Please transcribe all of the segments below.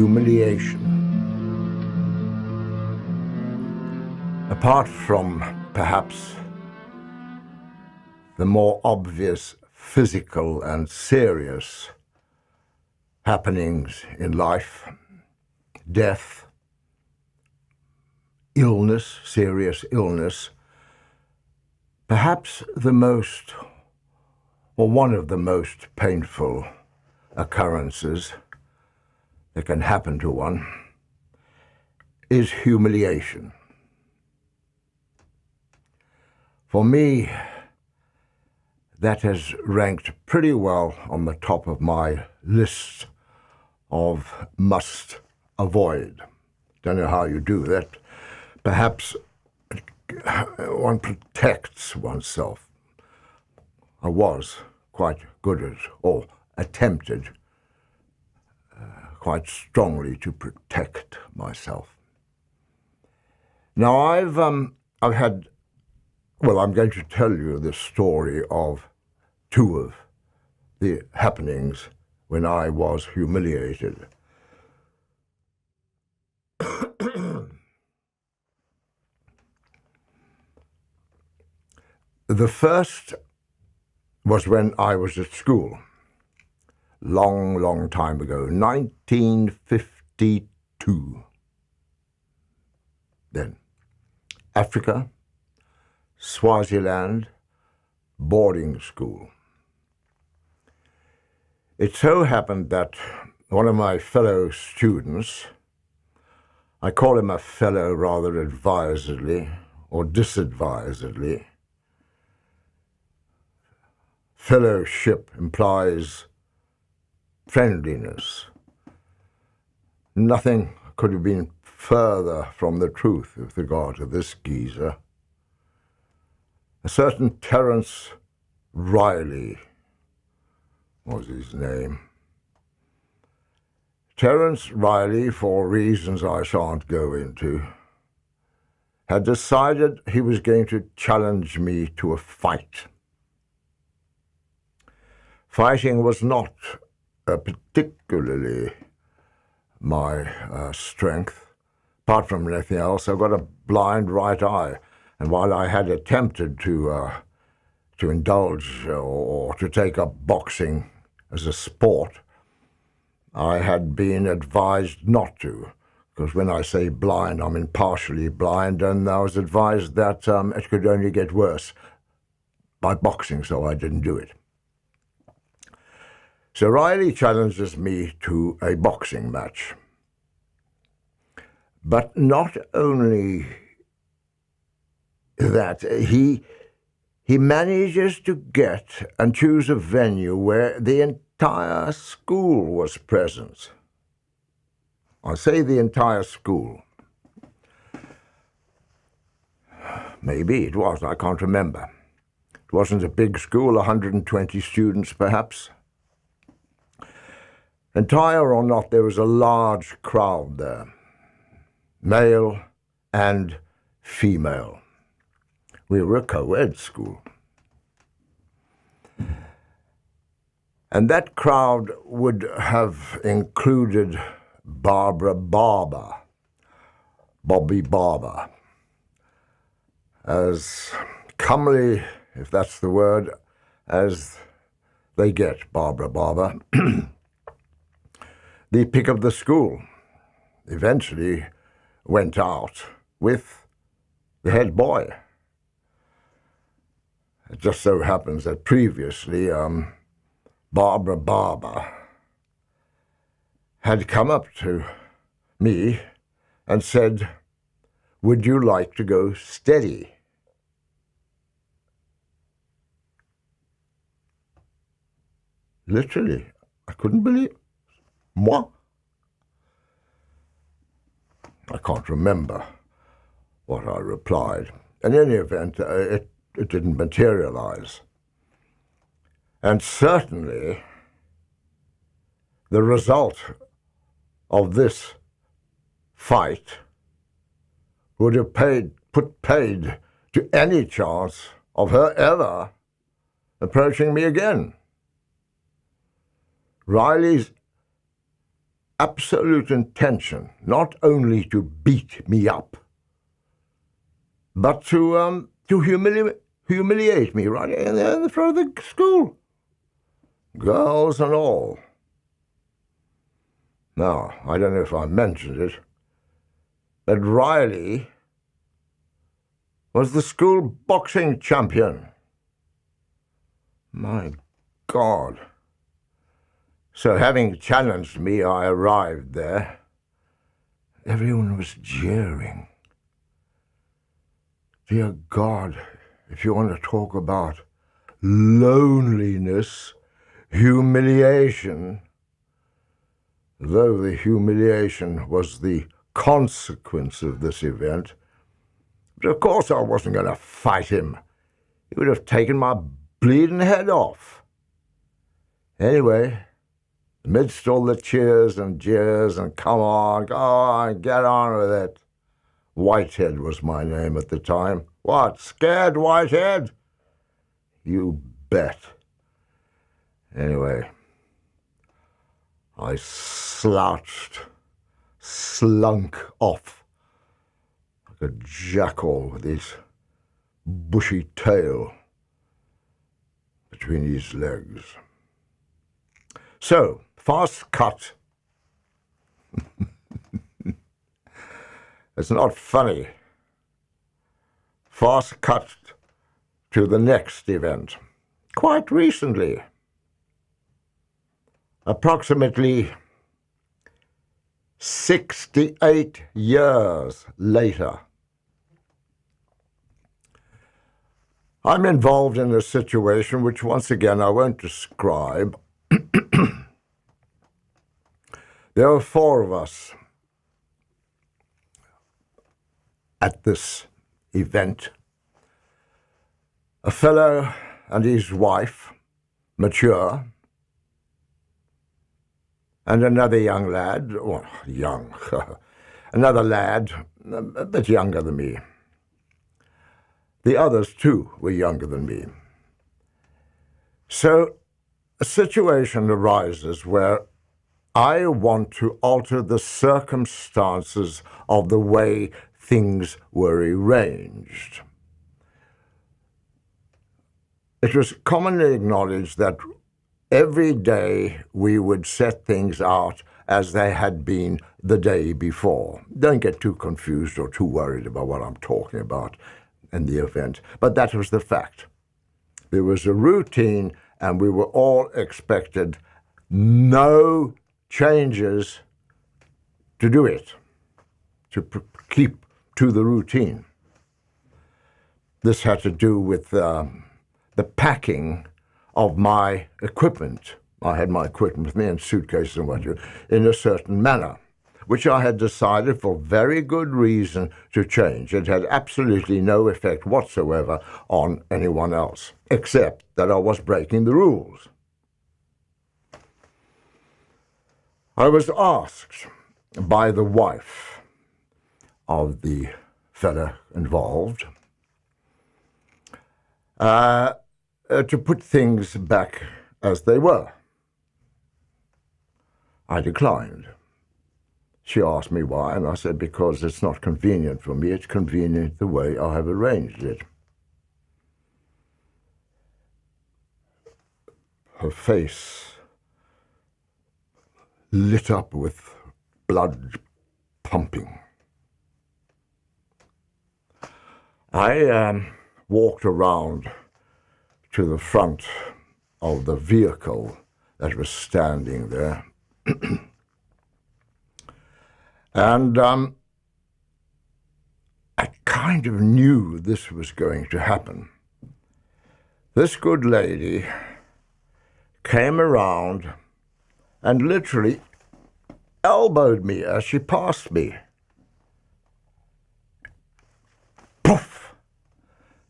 humiliation. Apart from, perhaps, the more obvious physical and serious happenings in life, death, illness, serious illness, perhaps the most, or one of the most painful occurrences that can happen to one is humiliation. For me, that has ranked pretty well on the top of my list of must avoid. Don't know how you do that. Perhaps one protects oneself. I was quite good at, or attempted quite strongly to protect myself. Now I've had, well, I'm going to tell you the story of two of the happenings when I was humiliated. The first was when I was at school, long time ago, 1952. Then, Africa, Swaziland, boarding school. It so happened that one of my fellow students, I call him a fellow rather advisedly or disadvisedly. Fellowship implies friendliness. Nothing could have been further from the truth with regard to this geezer. A certain Terence Riley was his name. Terence Riley, for reasons I shan't go into, had decided he was going to challenge me to a fight. Fighting was not particularly my strength. Apart from anything else, I've got a blind right eye, and while I had attempted to indulge or to take up boxing as a sport, I had been advised not to, because when I say blind, I mean partially blind, and I was advised that it could only get worse by boxing, so I didn't do it. So Riley challenges me to a boxing match. But not only that, he manages to get and choose a venue where the entire school was present. I say the entire school. Maybe it was, I can't remember. It wasn't a big school, 120 students perhaps. Entire or not, there was a large crowd there, male and female. We were a co-ed school. And that crowd would have included Bobby Barber, as comely, if that's the word, as they get, Barbara Barber. The pick of the school eventually went out with the head boy. It just so happens that previously Barbara Barber had come up to me and said, "Would you like to go steady?" Literally, I couldn't believe it. Moi? I can't remember what I replied. In any event, it didn't materialize. And certainly, the result of this fight would have put paid to any chance of her ever approaching me again. Riley's absolute intention not only to beat me up, but to humiliate me right in the front of the school, girls and all. Now, I don't know if I mentioned it, but Riley was the school boxing champion. My God. So having challenged me, I arrived there. Everyone was jeering. Dear God, if you want to talk about loneliness, humiliation, though the humiliation was the consequence of this event, but of course I wasn't going to fight him. He would have taken my bleeding head off. Anyway, amidst all the cheers and jeers and come on, get on with it. Whitehead was my name at the time. What, scared, Whitehead? You bet. Anyway, I slouched, slunk off like a jackal with his bushy tail between his legs. So, fast cut. It's not funny. Fast cut to the next event. Quite recently, approximately 68 years later, I'm involved in a situation which, once again, I won't describe. There were 4 of us at this event. A fellow and his wife, mature, and another young lad, another lad, a bit younger than me. The others, too, were younger than me. So a situation arises where I want to alter the circumstances of the way things were arranged. It was commonly acknowledged that every day we would set things out as they had been the day before. Don't get too confused or too worried about what I'm talking about in the event, but that was the fact. There was a routine, and we were all expected no changes to do it, to keep to the routine. This had to do with the packing of my equipment. I had my equipment with me in suitcases and what have you, in a certain manner, which I had decided for very good reason to change. It had absolutely no effect whatsoever on anyone else, except that I was breaking the rules. I was asked by the wife of the fellow involved to put things back as they were. I declined. She asked me why, and I said, because it's not convenient for me. It's convenient the way I have arranged it. Her face lit up with blood pumping. I walked around to the front of the vehicle that was standing there. And I kind of knew this was going to happen. This good lady came around and literally elbowed me as she passed me. Poof!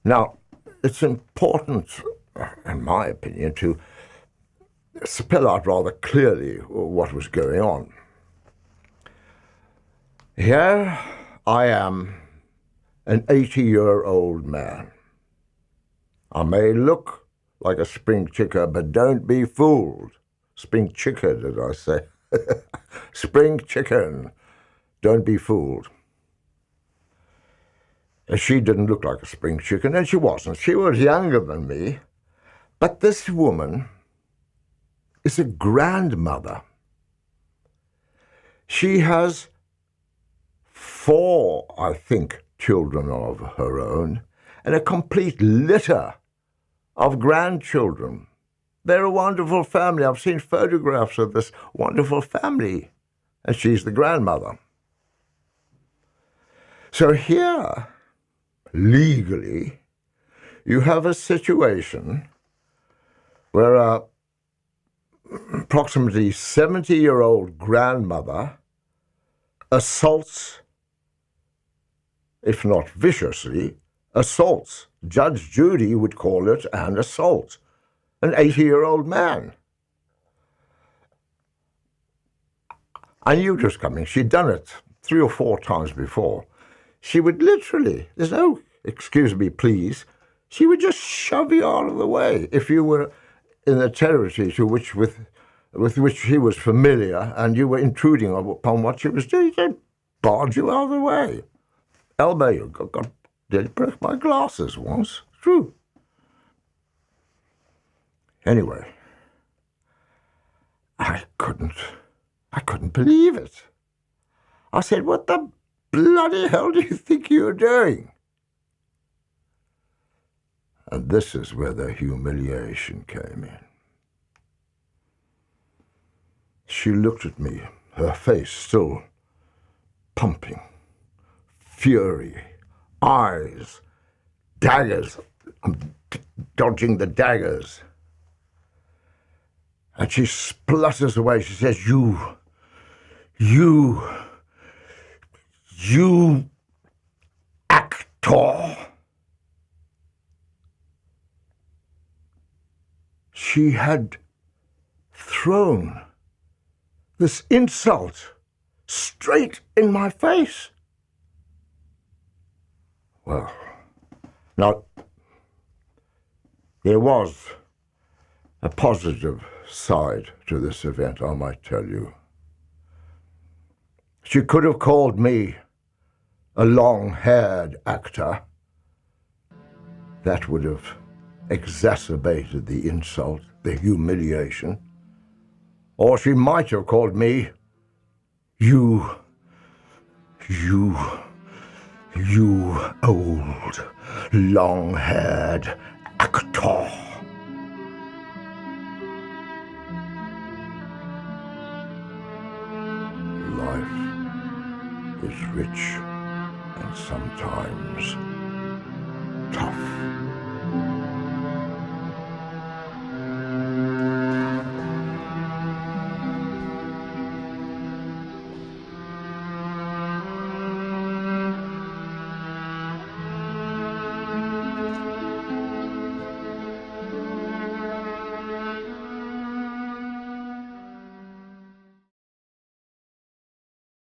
Now, it's important, in my opinion, to spell out rather clearly what was going on. Here I am, an 80-year-old man. I may look like a spring chicken, but don't be fooled. Spring chicken, did I say? Spring chicken. Don't be fooled. And she didn't look like a spring chicken, and she wasn't. She was younger than me. But this woman is a grandmother. She has 4, I think, children of her own, and a complete litter of grandchildren. They're a wonderful family. I've seen photographs of this wonderful family, and she's the grandmother. So here, legally, you have a situation where a approximately 70-year-old grandmother assaults, if not viciously, assaults. Judge Judy would call it an assault. An 80-year-old man. I knew it was coming. She'd done it 3 or 4 times before. She would literally, there's no excuse me, please, she would just shove you out of the way if you were in the territory with which she was familiar and you were intruding upon what she was doing. She'd barge you out of the way. Elbow you. God, did break my glasses once. True. Anyway, I couldn't believe it. I said, what the bloody hell do you think you're doing? And this is where the humiliation came in. She looked at me, her face still pumping, fury, eyes, daggers. I'm dodging the daggers. And she splutters away. She says, you actor. She had thrown this insult straight in my face. Well, now, there was a positive side to this event, I might tell you. She could have called me a long-haired actor. That would have exacerbated the insult, the humiliation. Or she might have called me, you old, long-haired actor. Life is rich and sometimes tough.